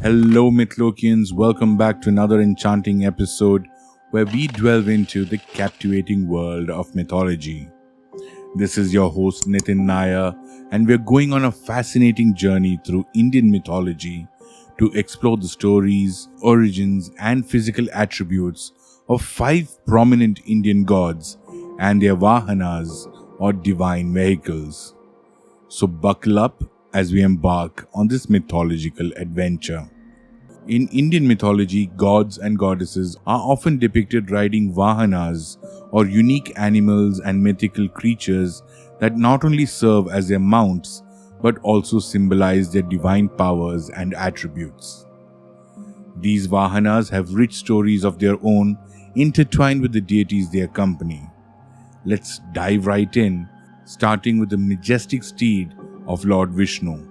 Hello, Mythlokians. Welcome back to another enchanting episode where we delve into the captivating world of mythology. This is your host, Nitin Nair, and we're going on a fascinating journey through Indian mythology to explore the stories, origins, and physical attributes of five prominent Indian gods and their vahanas or divine vehicles. So, buckle up as we embark on this mythological adventure. In Indian mythology, gods and goddesses are often depicted riding vahanas or unique animals and mythical creatures that not only serve as their mounts but also symbolize their divine powers and attributes. These vahanas have rich stories of their own intertwined with the deities they accompany. Let's dive right in, starting with the majestic steed of Lord Vishnu.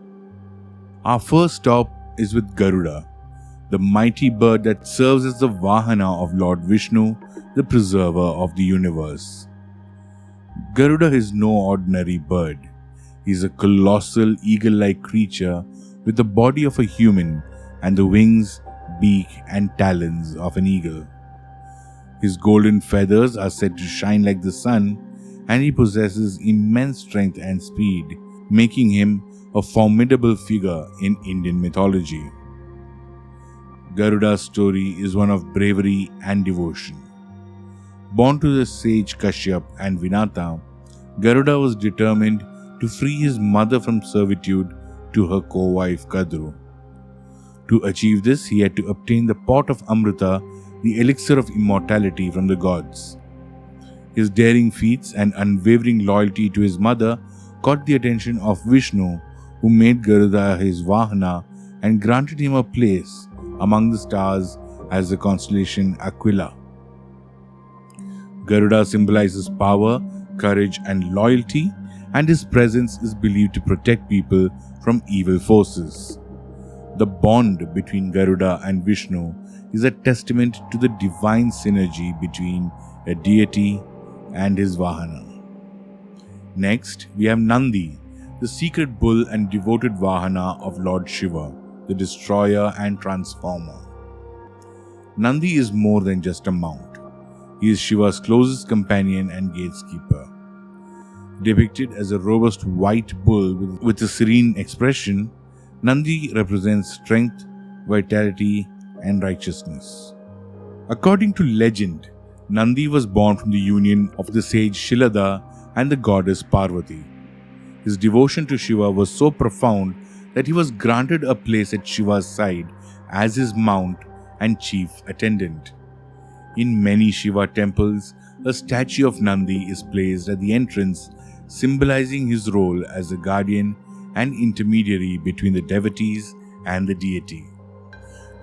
Our first stop is with Garuda, the mighty bird that serves as the Vahana of Lord Vishnu, the preserver of the universe. Garuda is no ordinary bird. He is a colossal eagle-like creature with the body of a human and the wings, beak and talons of an eagle. His golden feathers are said to shine like the sun, and he possesses immense strength and speed, making him a formidable figure in Indian mythology. Garuda's story is one of bravery and devotion. Born to the sage Kashyap and Vinata, Garuda was determined to free his mother from servitude to her co-wife Kadru. To achieve this, he had to obtain the pot of Amrita, the elixir of immortality from the gods. His daring feats and unwavering loyalty to his mother caught the attention of Vishnu, who made Garuda his Vahana and granted him a place among the stars as the constellation Aquila. Garuda symbolizes power, courage and loyalty, and his presence is believed to protect people from evil forces. The bond between Garuda and Vishnu is a testament to the divine synergy between a deity and his Vahana. Next, we have Nandi, the secret bull and devoted Vahana of Lord Shiva, the destroyer and transformer. Nandi is more than just a mount. He is Shiva's closest companion and gatekeeper. Depicted as a robust white bull with a serene expression, Nandi represents strength, vitality, and righteousness. According to legend, Nandi was born from the union of the sage Shilada and the goddess Parvati. His devotion to Shiva was so profound that he was granted a place at Shiva's side as his mount and chief attendant. In many Shiva temples, a statue of Nandi is placed at the entrance, symbolizing his role as a guardian and intermediary between the devotees and the deity.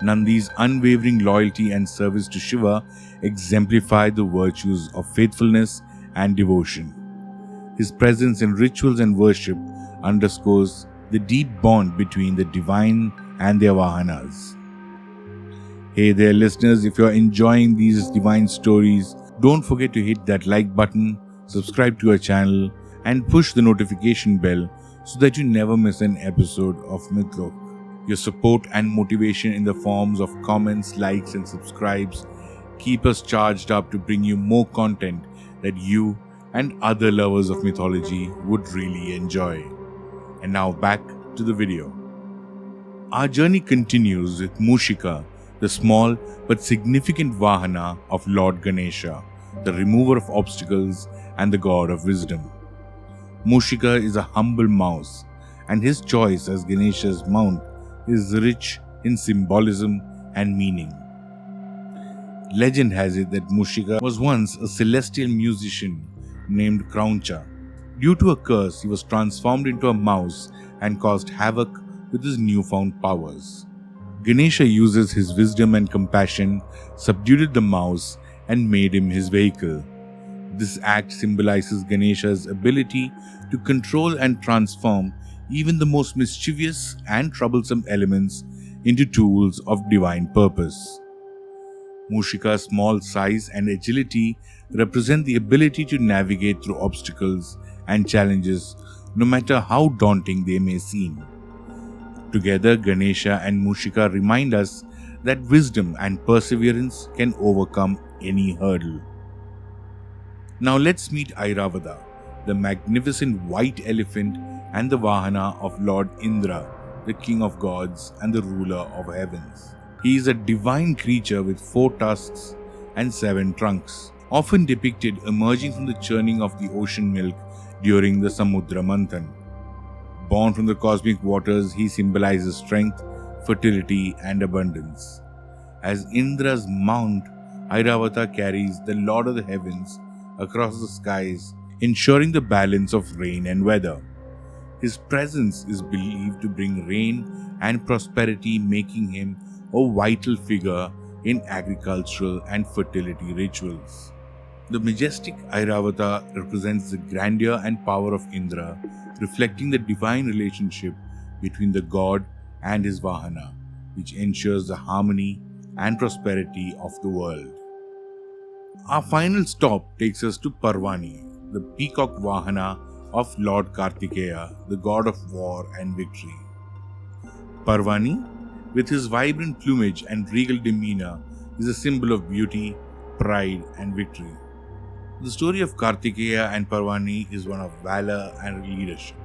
Nandi's unwavering loyalty and service to Shiva exemplify the virtues of faithfulness and devotion. His presence in rituals and worship underscores the deep bond between the divine and their Vahanas. Hey there listeners, if you're enjoying these divine stories, don't forget to hit that like button, subscribe to our channel, and push the notification bell so that you never miss an episode of Mythlok. Your support and motivation in the forms of comments, likes, and subscribes keep us charged up to bring you more content that you and other lovers of mythology would really enjoy. And now back to the video. Our journey continues with Mushika, the small but significant Vahana of Lord Ganesha, the remover of obstacles and the god of wisdom. Mushika is a humble mouse, and his choice as Ganesha's mount is rich in symbolism and meaning. Legend has it that Mushika was once a celestial musician named Krauncha. Due to a curse, he was transformed into a mouse and caused havoc with his newfound powers. Ganesha uses his wisdom and compassion, subdued the mouse, and made him his vehicle. This act symbolizes Ganesha's ability to control and transform even the most mischievous and troublesome elements into tools of divine purpose. Mushika's small size and agility represent the ability to navigate through obstacles and challenges, no matter how daunting they may seem. Together, Ganesha and Mushika remind us that wisdom and perseverance can overcome any hurdle. Now let's meet Airavata, the magnificent white elephant and the Vahana of Lord Indra, the king of gods and the ruler of heavens. He is a divine creature with 4 tusks and 7 trunks, often depicted emerging from the churning of the ocean milk during the Samudra Manthan. Born from the cosmic waters, he symbolizes strength, fertility, and abundance. As Indra's mount, Airavata carries the Lord of the Heavens across the skies, ensuring the balance of rain and weather. His presence is believed to bring rain and prosperity, making him a vital figure in agricultural and fertility rituals. The majestic Airavata represents the grandeur and power of Indra, reflecting the divine relationship between the god and his Vahana, which ensures the harmony and prosperity of the world. Our final stop takes us to Parvani, the peacock Vahana of Lord Kartikeya, the god of war and victory. Parvani, with his vibrant plumage and regal demeanor, is a symbol of beauty, pride, and victory. The story of Kartikeya and Parvani is one of valor and leadership.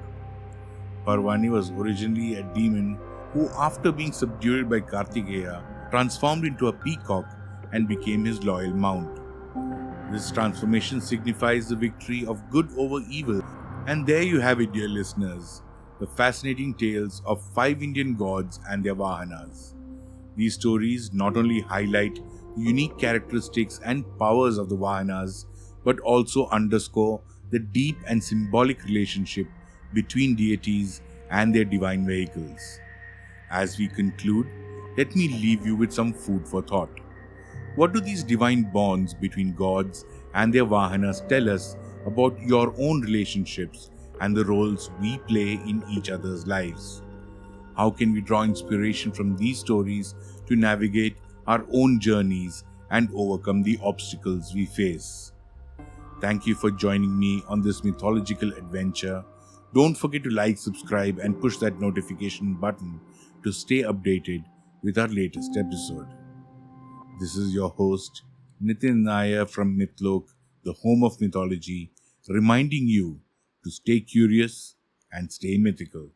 Parvani was originally a demon who, after being subdued by Kartikeya, transformed into a peacock and became his loyal mount. This transformation signifies the victory of good over evil. And there you have it, dear listeners, the fascinating tales of 5 Indian gods and their Vahanas. These stories not only highlight the unique characteristics and powers of the Vahanas, but also underscore the deep and symbolic relationship between deities and their divine vehicles. As we conclude, let me leave you with some food for thought. What do these divine bonds between gods and their Vahanas tell us about your own relationships and the roles we play in each other's lives? How can we draw inspiration from these stories to navigate our own journeys and overcome the obstacles we face? Thank you for joining me on this mythological adventure. Don't forget to like, subscribe, and push that notification button to stay updated with our latest episode. This is your host, Nitin Nair from Mythlok, the home of mythology, reminding you to stay curious and stay mythical.